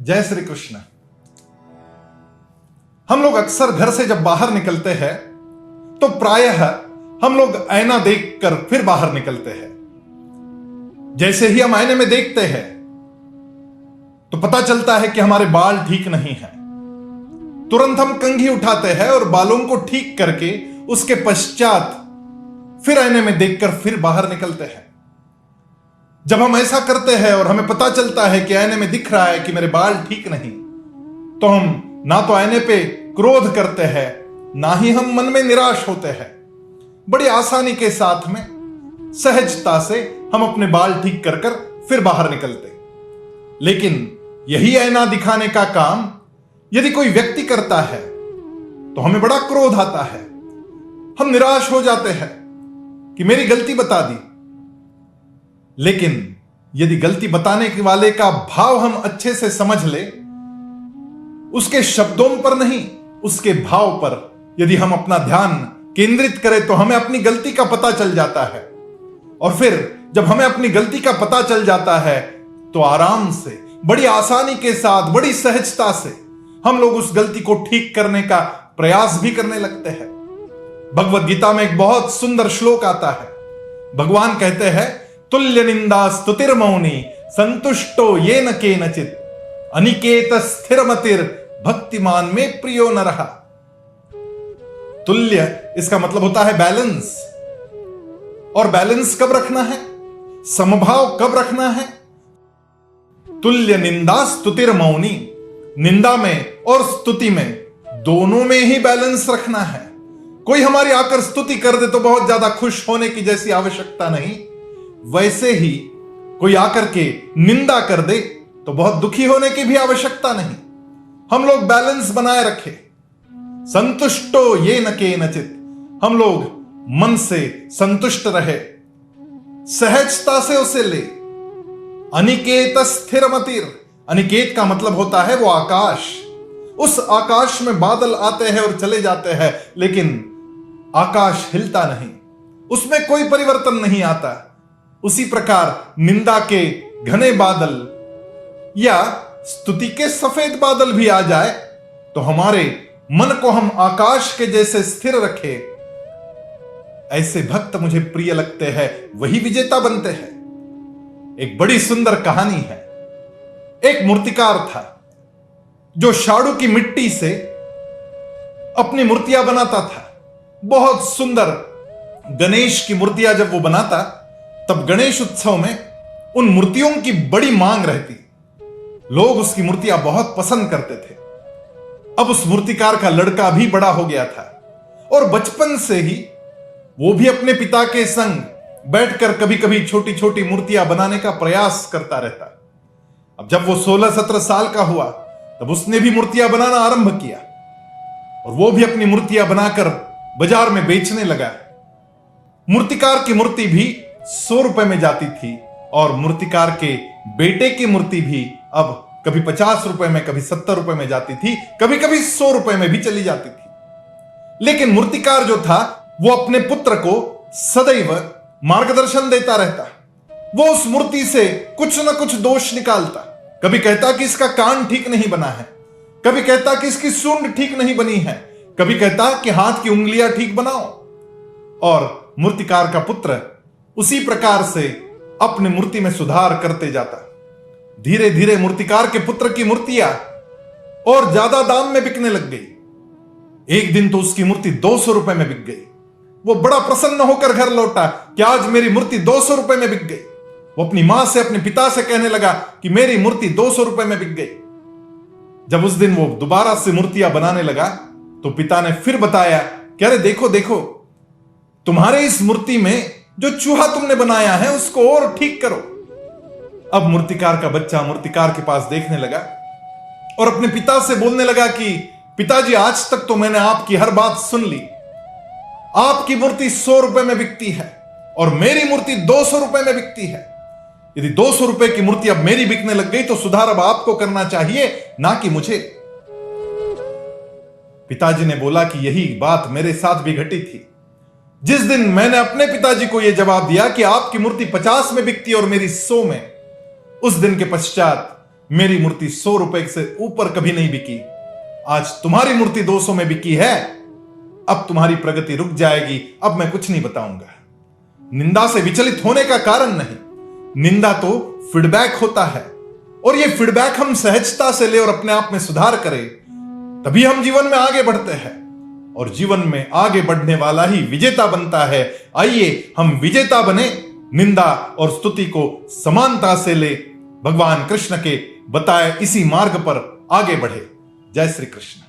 जय श्री कृष्ण। हम लोग अक्सर घर से जब बाहर निकलते हैं तो प्रायः हम लोग आईना देखकर फिर बाहर निकलते हैं। जैसे ही हम आईने में देखते हैं तो पता चलता है कि हमारे बाल ठीक नहीं हैं। तुरंत हम कंघी उठाते हैं और बालों को ठीक करके उसके पश्चात फिर आईने में देखकर फिर बाहर निकलते हैं। जब हम ऐसा करते हैं और हमें पता चलता है कि आईने में दिख रहा है कि मेरे बाल ठीक नहीं, तो हम ना तो आईने पे क्रोध करते हैं, ना ही हम मन में निराश होते हैं। बड़ी आसानी के साथ में सहजता से हम अपने बाल ठीक कर कर फिर बाहर निकलते। लेकिन यही आईना दिखाने का काम यदि कोई व्यक्ति करता है तो हमें बड़ा क्रोध आता है। हम निराश हो जाते हैं कि मेरी गलती बता दी। लेकिन यदि गलती बताने के वाले का भाव हम अच्छे से समझ ले, उसके शब्दों पर नहीं उसके भाव पर यदि हम अपना ध्यान केंद्रित करें तो हमें अपनी गलती का पता चल जाता है। और फिर जब हमें अपनी गलती का पता चल जाता है तो आराम से, बड़ी आसानी के साथ, बड़ी सहजता से हम लोग उस गलती को ठीक करने का प्रयास भी करने लगते हैं। भगवद गीता में एक बहुत सुंदर श्लोक आता है। भगवान कहते हैं, तुल्य निंदा स्तुतिर्मौनी संतुष्टो येन केनचित अनिकेत स्थिरमतिर भक्तिमान में प्रियो न रहा। तुल्य इसका मतलब होता है बैलेंस। और बैलेंस कब रखना है, समभाव कब रखना है? तुल्य निंदा स्तुतिर्मौनी, निंदा में और स्तुति में दोनों में ही बैलेंस रखना है। कोई हमारी आकर स्तुति कर दे तो बहुत ज्यादा खुश होने की जैसी आवश्यकता नहीं, वैसे ही कोई आकर के निंदा कर दे तो बहुत दुखी होने की भी आवश्यकता नहीं। हम लोग बैलेंस बनाए रखे। संतुष्टो ये न केनचित, हम लोग मन से संतुष्ट रहे, सहजता से उसे ले। अनिकेत स्थिरमतिर, अनिकेत का मतलब होता है वो आकाश। उस आकाश में बादल आते हैं और चले जाते हैं, लेकिन आकाश हिलता नहीं, उसमें कोई परिवर्तन नहीं आता। उसी प्रकार निंदा के घने बादल या स्तुति के सफेद बादल भी आ जाए तो हमारे मन को हम आकाश के जैसे स्थिर रखे। ऐसे भक्त मुझे प्रिय लगते हैं, वही विजेता बनते हैं। एक बड़ी सुंदर कहानी है। एक मूर्तिकार था जो शाड़ू की मिट्टी से अपनी मूर्तियां बनाता था। बहुत सुंदर गणेश की मूर्तियां जब वो बनाता तब गणेश उत्सव में उन मूर्तियों की बड़ी मांग रहती। लोग उसकी मूर्तियां बहुत पसंद करते थे। अब उस मूर्तिकार का लड़का भी बड़ा हो गया था और बचपन से ही वो भी अपने पिता के संग बैठकर कभी कभी छोटी छोटी मूर्तियां बनाने का प्रयास करता रहता। अब जब वो 16-17 साल का हुआ तब उसने भी मूर्तियां बनाना आरंभ किया और वो भी अपनी मूर्तियां बनाकर बाजार में बेचने लगा। मूर्तिकार की मूर्ति भी 100 रुपए में जाती थी और मूर्तिकार के बेटे की मूर्ति भी अब कभी 50 रुपए में, कभी 70 रुपए में जाती थी, कभी कभी 100 रुपए में भी चली जाती थी। लेकिन मूर्तिकार जो था वो अपने पुत्र को सदैव मार्गदर्शन देता रहता। वो उस मूर्ति से कुछ ना कुछ दोष निकालता। कभी कहता कि इसका कान ठीक नहीं बना है, कभी कहता कि इसकी सूंड ठीक नहीं बनी है, कभी कहता कि हाथ की उंगलियां ठीक बनाओ। और मूर्तिकार का पुत्र उसी प्रकार से अपनी मूर्ति में सुधार करते जाता। धीरे धीरे मूर्तिकार के पुत्र की मूर्तियां और ज्यादा दाम में बिकने लग गई। एक दिन तो उसकी मूर्ति 200 रुपए में बिक गई। वो बड़ा प्रसन्न होकर घर लौटा कि आज मेरी मूर्ति 200 रुपए में बिक गई। वो अपनी मां से, अपने पिता से कहने लगा कि मेरी मूर्ति 200 रुपए में बिक गई। जब उस दिन वो दोबारा से मूर्तियां बनाने लगा तो पिता ने फिर बताया कि अरे देखो देखो, तुम्हारे इस मूर्ति में जो चूहा तुमने बनाया है उसको और ठीक करो। अब मूर्तिकार का बच्चा मूर्तिकार के पास देखने लगा और अपने पिता से बोलने लगा कि पिताजी, आज तक तो मैंने आपकी हर बात सुन ली। आपकी मूर्ति 100 रुपए में बिकती है और मेरी मूर्ति 200 रुपए में बिकती है। यदि 200 रुपए की मूर्ति अब मेरी बिकने लग गई तो सुधार अब आपको करना चाहिए, ना कि मुझे। पिताजी ने बोला कि यही बात मेरे साथ भी घटी थी। जिस दिन मैंने अपने पिताजी को यह जवाब दिया कि आपकी मूर्ति 50 में बिकती है और मेरी 100 में, उस दिन के पश्चात मेरी मूर्ति 100 रुपए से ऊपर कभी नहीं बिकी। आज तुम्हारी मूर्ति 200 में बिकी है। अब तुम्हारी प्रगति रुक जाएगी। अब मैं कुछ नहीं बताऊंगा। निंदा से विचलित होने का कारण नहीं, निंदा तो फीडबैक होता है, और ये फीडबैक हम सहजता से ले और अपने आप में सुधार करें, तभी हम जीवन में आगे बढ़ते हैं। और जीवन में आगे बढ़ने वाला ही विजेता बनता है। आइए हम विजेता बने, निंदा और स्तुति को समानता से ले, भगवान कृष्ण के बताए इसी मार्ग पर आगे बढ़े। जय श्री कृष्ण।